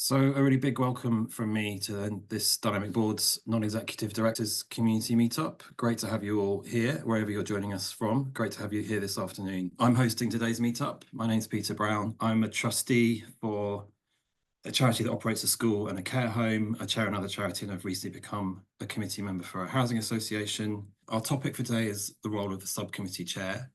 So a really big welcome from me to this Dynamic Boards Non-Executive Directors Community Meetup. Great to have you all here, wherever you're joining us from. Great to have you here this afternoon. I'm hosting today's meetup. My name's Peter Brown. I'm a trustee for a charity that operates a school and a care home. I chair another charity and I've recently become a committee member for a housing association. Our topic for today is the role of the subcommittee chair.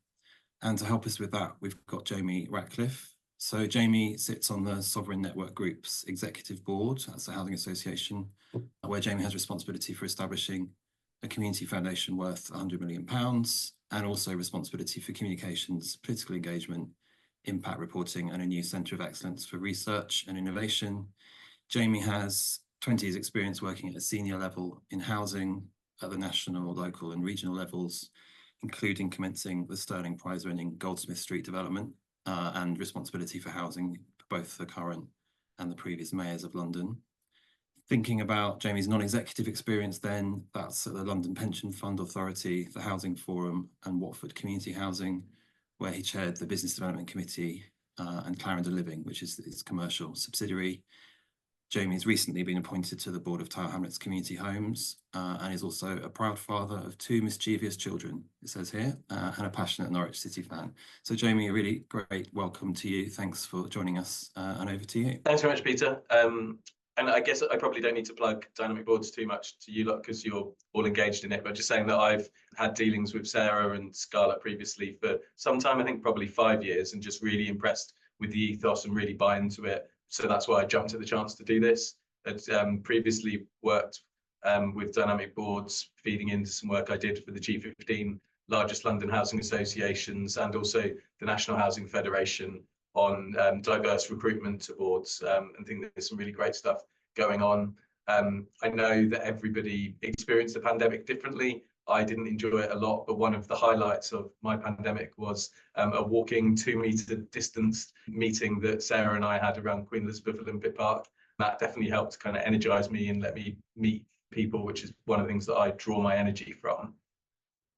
And to help us with that, we've got Jamie Ratcliff. So Jamie sits on the Sovereign Network Group's executive board. That's a housing association where Jamie has responsibility for establishing a community foundation worth £100 million and also responsibility for communications, political engagement, impact reporting, and a new centre of excellence for research and innovation. Jamie has 20 years experience working at a senior level in housing at the national, local and regional levels, including commencing the Stirling Prize winning Goldsmith Street development and responsibility for housing for both the current and the previous mayors of London. Thinking about Jamie's non-executive experience then, that's at the London Pension Fund Authority, the Housing Forum and Watford Community Housing, where he chaired the Business Development Committee and Clarendon Living, which is its commercial subsidiary. Jamie's recently been appointed to the board of Tower Hamlets Community Homes and is also a proud father of 2 mischievous children, it says here, and a passionate Norwich City fan. So Jamie, a really great welcome to you. Thanks for joining us and over to you. Thanks very much, Peter. And I guess I probably don't need to plug Dynamic Boards too much to you lot because you're all engaged in it, but just saying that I've had dealings with Sarah and Scarlett previously for some time, I think probably 5 years, and just really impressed with the ethos and really buy into it. So that's why I jumped at the chance to do this. I'd previously worked with Dynamic Boards, feeding into some work I did for the G15 largest London housing associations and also the National Housing Federation on diverse recruitment to boards, and think that there's some really great stuff going on. I know that everybody experienced the pandemic differently. I didn't enjoy it a lot, but one of the highlights of my pandemic was a walking 2-metre distance meeting that Sarah and I had around Queen Elizabeth Olympic Park. That definitely helped kind of energise me and let me meet people, which is one of the things that I draw my energy from.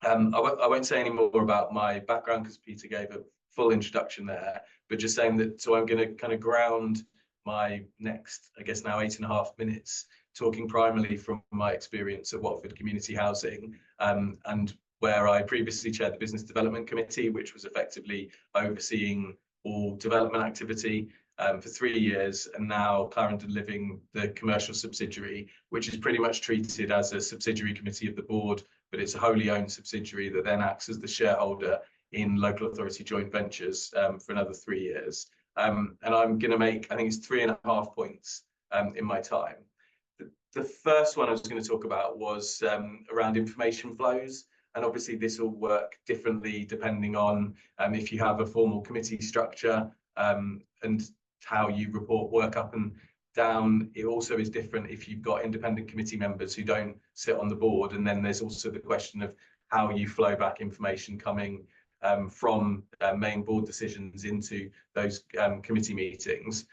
I won't say any more about my background because Peter gave a full introduction there, but just saying that, so I'm going to kind of ground my next, I guess now 8.5 minutes, talking primarily from my experience at Watford Community Housing, and where I previously chaired the Business Development Committee, which was effectively overseeing all development activity for 3 years, and now Clarendon Living, the commercial subsidiary, which is pretty much treated as a subsidiary committee of the board, but it's a wholly owned subsidiary that then acts as the shareholder in local authority joint ventures for another 3 years. And I'm going to make, I think it's 3.5 points in my time. The first one I was going to talk about was around information flows. And obviously this will work differently depending on if you have a formal committee structure and how you report work up and down. It also is different if you've got independent committee members who don't sit on the board. And then there's also the question of how you flow back information coming from main board decisions into those committee meetings.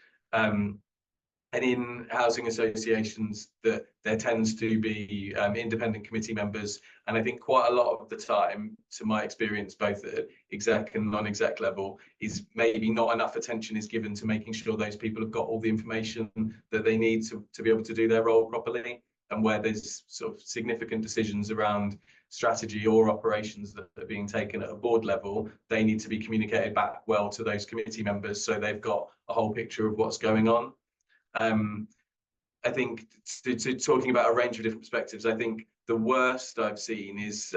And in housing associations, that there tends to be independent committee members. And I think quite a lot of the time, to my experience, both at exec and non-exec level, is maybe not enough attention is given to making sure those people have got all the information that they need to be able to do their role properly. And where there's sort of significant decisions around strategy or operations that are being taken at a board level, they need to be communicated back well to those committee members so they've got a whole picture of what's going on. I think talking about a range of different perspectives, I think the worst I've seen is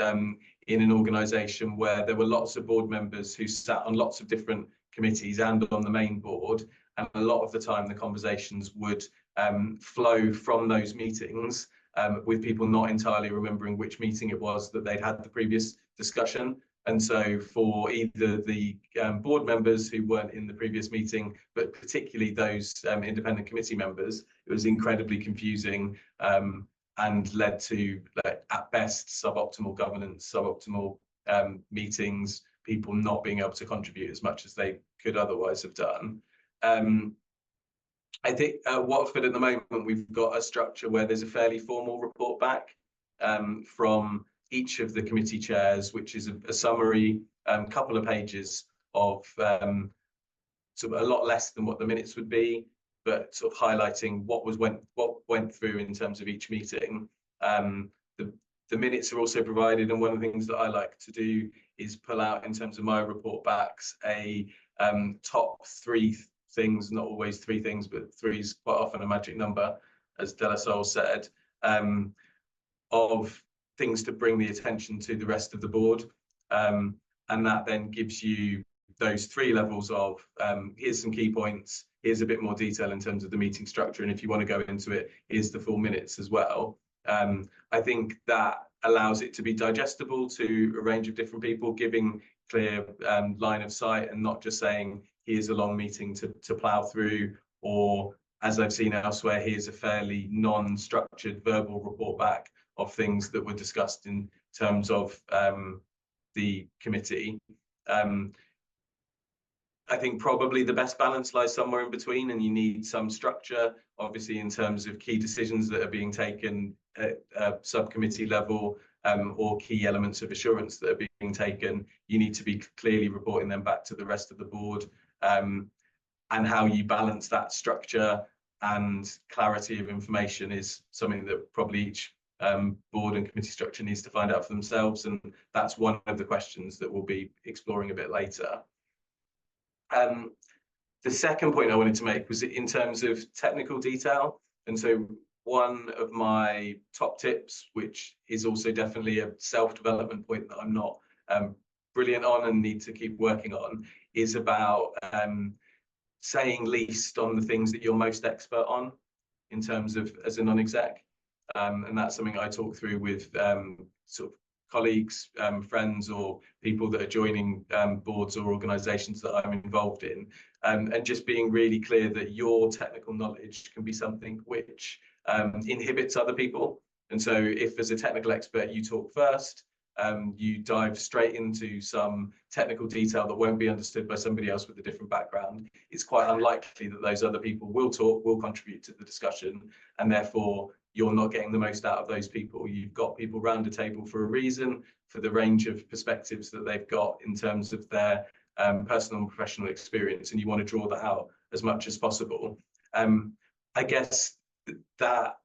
in an organisation where there were lots of board members who sat on lots of different committees and on the main board, and a lot of the time the conversations would flow from those meetings with people not entirely remembering which meeting it was that they'd had the previous discussion. And so for either the board members who weren't in the previous meeting, but particularly those independent committee members, it was incredibly confusing and led to, at best, suboptimal governance, suboptimal meetings, people not being able to contribute as much as they could otherwise have done. I think at Watford at the moment, we've got a structure where there's a fairly formal report back from each of the committee chairs, which is a summary, couple of pages of sort of a lot less than what the minutes would be. but sort of highlighting what went through in terms of each meeting. The minutes are also provided, and one of the things that I like to do is pull out, in terms of my report backs, a top 3 things, not always 3 things, but 3 is quite often a magic number, as De La Salle said, of things to bring the attention to the rest of the board. And that then gives you those 3 levels of, here's some key points, here's a bit more detail in terms of the meeting structure, and if you want to go into it, here's the full minutes as well. I think that allows it to be digestible to a range of different people, giving clear line of sight, and not just saying, here's a long meeting to plough through, or, as I've seen elsewhere, here's a fairly non-structured verbal report back of things that were discussed in terms of the committee. I think probably the best balance lies somewhere in between, and you need some structure, obviously, in terms of key decisions that are being taken at a subcommittee level, or key elements of assurance that are being taken. You need to be clearly reporting them back to the rest of the board, and how you balance that structure and clarity of information is something that probably each board and committee structure needs to find out for themselves, and that's one of the questions that we'll be exploring a bit later. The second point I wanted to make was in terms of technical detail. And so one of my top tips, which is also definitely a self-development point that I'm not brilliant on and need to keep working on, is about saying least on the things that you're most expert on in terms of as a non-exec. And that's something I talk through with sort of colleagues, friends, or people that are joining boards or organisations that I'm involved in, and just being really clear that your technical knowledge can be something which inhibits other people. And so if, as a technical expert, you talk first, you dive straight into some technical detail that won't be understood by somebody else with a different background, it's quite unlikely that those other people will contribute to the discussion, and therefore you're not getting the most out of those people. You've got people round a table for a reason, for the range of perspectives that they've got in terms of their personal and professional experience, and you want to draw that out as much as possible. I guess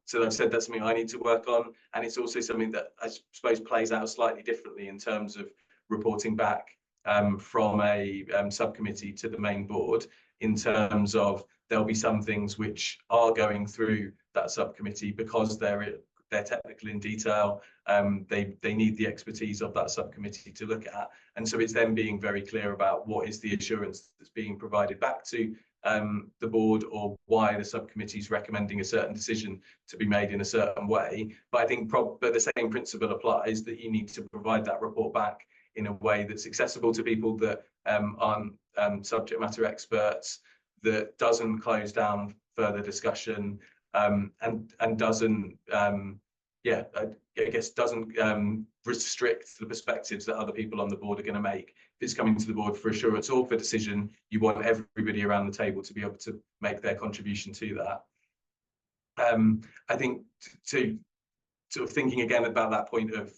so I've said that's something I need to work on, and it's also something that I suppose plays out slightly differently in terms of reporting back from a subcommittee to the main board, in terms of there'll be some things which are going through that subcommittee because they're technical in detail. They need the expertise of that subcommittee to look at, and so it's them being very clear about what is the assurance that's being provided back to the board, or why the subcommittee is recommending a certain decision to be made in a certain way. But I think but the same principle applies, that you need to provide that report back in a way that's accessible to people that aren't subject matter experts, that doesn't close down further discussion, and doesn't I guess doesn't restrict the perspectives that other people on the board are going to make. If it's coming to the board for assurance or for decision, you want everybody around the table to be able to make their contribution to that. I think to sort of thinking again about that point of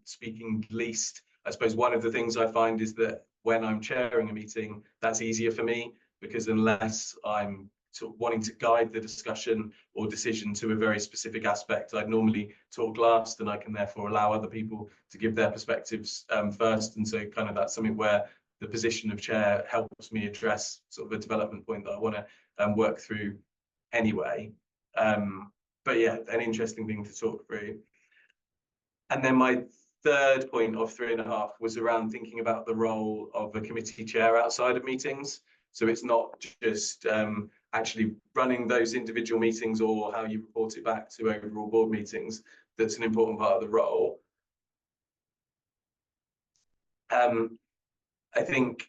speaking least, I suppose one of the things I find is that when I'm chairing a meeting, that's easier for me, because unless I'm sort of wanting to guide the discussion or decision to a very specific aspect, I'd normally talk last, and I can therefore allow other people to give their perspectives first. And so kind of that's something where the position of chair helps me address sort of a development point that I want to work through anyway. But yeah, an interesting thing to talk through. And then my third point of 3.5 was around thinking about the role of a committee chair outside of meetings. So it's not just actually running those individual meetings or how you report it back to overall board meetings that's an important part of the role. I think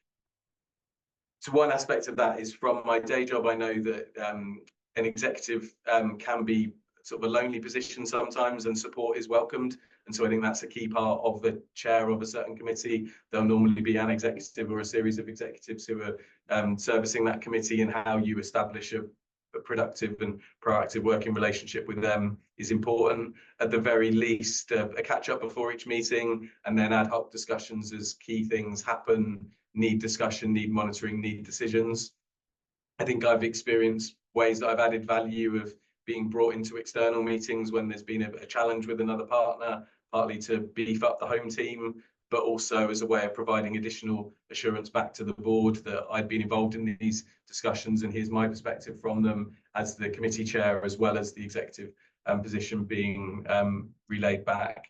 so one aspect of that is, from my day job, I know that an executive can be sort of a lonely position sometimes, and support is welcomed. And so I think that's a key part of the chair of a certain committee. There'll normally be an executive or a series of executives who are servicing that committee, and how you establish a productive and proactive working relationship with them is important. At the very least, a catch up before each meeting, and then ad hoc discussions as key things happen, need discussion, need monitoring, need decisions. I think I've experienced ways that I've added value of being brought into external meetings when there's been a challenge with another partner, partly to beef up the home team, but also as a way of providing additional assurance back to the board that I'd been involved in these discussions, and here's my perspective from them as the committee chair, as well as the executive position being relayed back.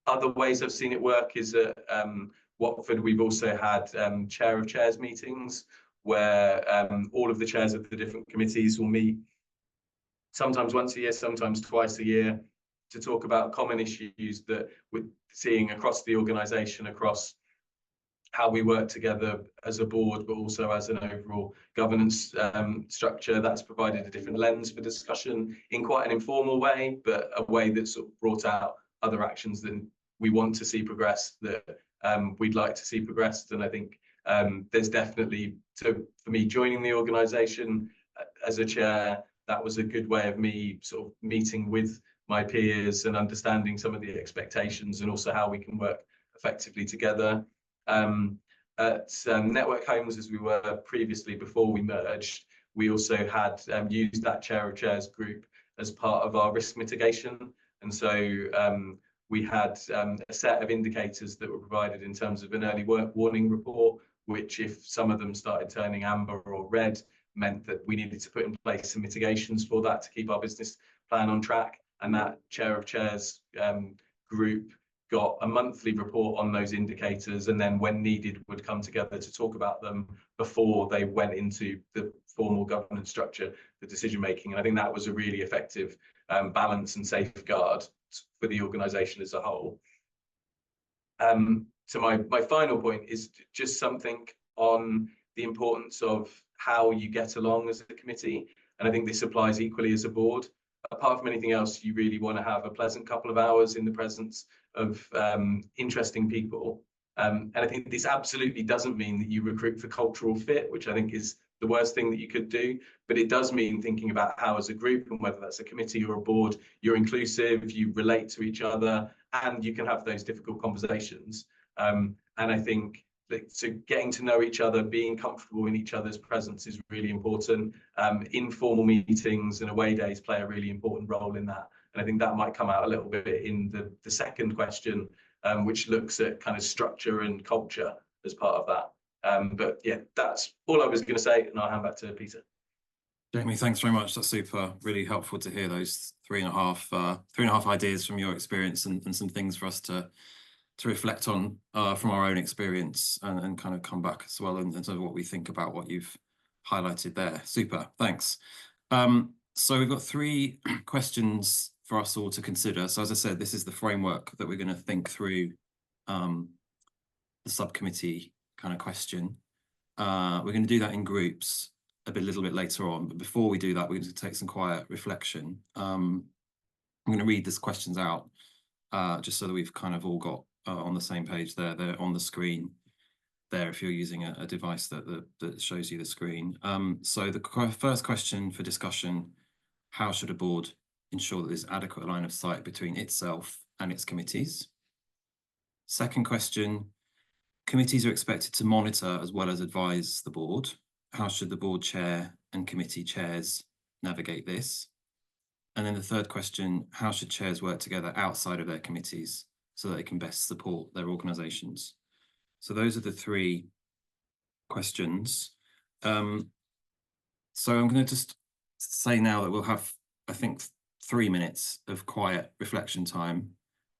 Other ways I've seen it work is at Watford, we've also had chair of chairs meetings where all of the chairs of the different committees will meet sometimes once a year, sometimes twice a year, to talk about common issues that we're seeing across the organisation, across how we work together as a board, but also as an overall governance structure. That's provided a different lens for discussion in quite an informal way, but a way that sort of brought out other actions that we want to see progressed, that we'd like to see progressed. And I think there's definitely, for me, joining the organisation as a chair, that was a good way of me sort of meeting with my peers and understanding some of the expectations and also how we can work effectively together. At Network Homes, as we were previously before we merged, we also had used that chair of chairs group as part of our risk mitigation. And so we had a set of indicators that were provided in terms of an early warning report, which if some of them started turning amber or red, meant that we needed to put in place some mitigations for that to keep our business plan on track. And that chair of chairs group got a monthly report on those indicators, and then when needed would come together to talk about them before they went into the formal governance structure, the decision making. And I think that was a really effective balance and safeguard for the organisation as a whole. So my final point is just something on the importance of how you get along as a committee. And I think this applies equally as a board. Apart from anything else, you really want to have a pleasant couple of hours in the presence of interesting people. And I think this absolutely doesn't mean that you recruit for cultural fit, which I think is the worst thing that you could do. But it does mean thinking about how as a group, and whether that's a committee or a board, you're inclusive, you relate to each other, and you can have those difficult conversations. And I think so getting to know each other, being comfortable in each other's presence is really important. Informal meetings and away days play a really important role in that. And I think that might come out a little bit in the second question, which looks at kind of structure and culture as part of that. But yeah, that's all I was going to say, and I'll hand back to Peter. Jamie, thanks very much. That's super, really helpful to hear those three and a half ideas from your experience, and some things for us to reflect on from our own experience, and kind of come back as well in terms of what we think about what you've highlighted there. Super, thanks. So we've got 3 questions for us all to consider. So as I said, this is the framework that we're going to think through the subcommittee kind of question. We're going to do that in groups a little bit later on, but before we do that, we're going to take some quiet reflection. I'm going to read these questions out just so that we've kind of all got on the same page there. They're on the screen there if you're using a device that shows you the screen. So the first question for discussion: how should a board ensure that there's adequate line of sight between itself and its committees? Second question: committees are expected to monitor as well as advise the board. How should the board chair and committee chairs navigate this? And then the third question: how should chairs work together outside of their committees so that they can best support their organisations? So those are the 3 questions. So I'm going to just say now that we'll have, I think, 3 minutes of quiet reflection time.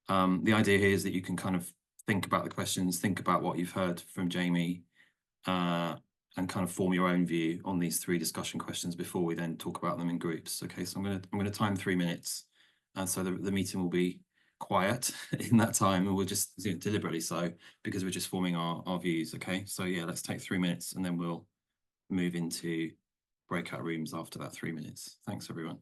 The idea here is that you can kind of think about the questions, think about what you've heard from Jamie, and kind of form your own view on these 3 discussion questions before we then talk about them in groups. Okay, so I'm going to time 3 minutes, and so the meeting will be quiet in that time, and we'll just do it deliberately so, because we're just forming our views. Okay, so yeah, let's take 3 minutes and then we'll move into breakout rooms after that 3 minutes. Thanks everyone.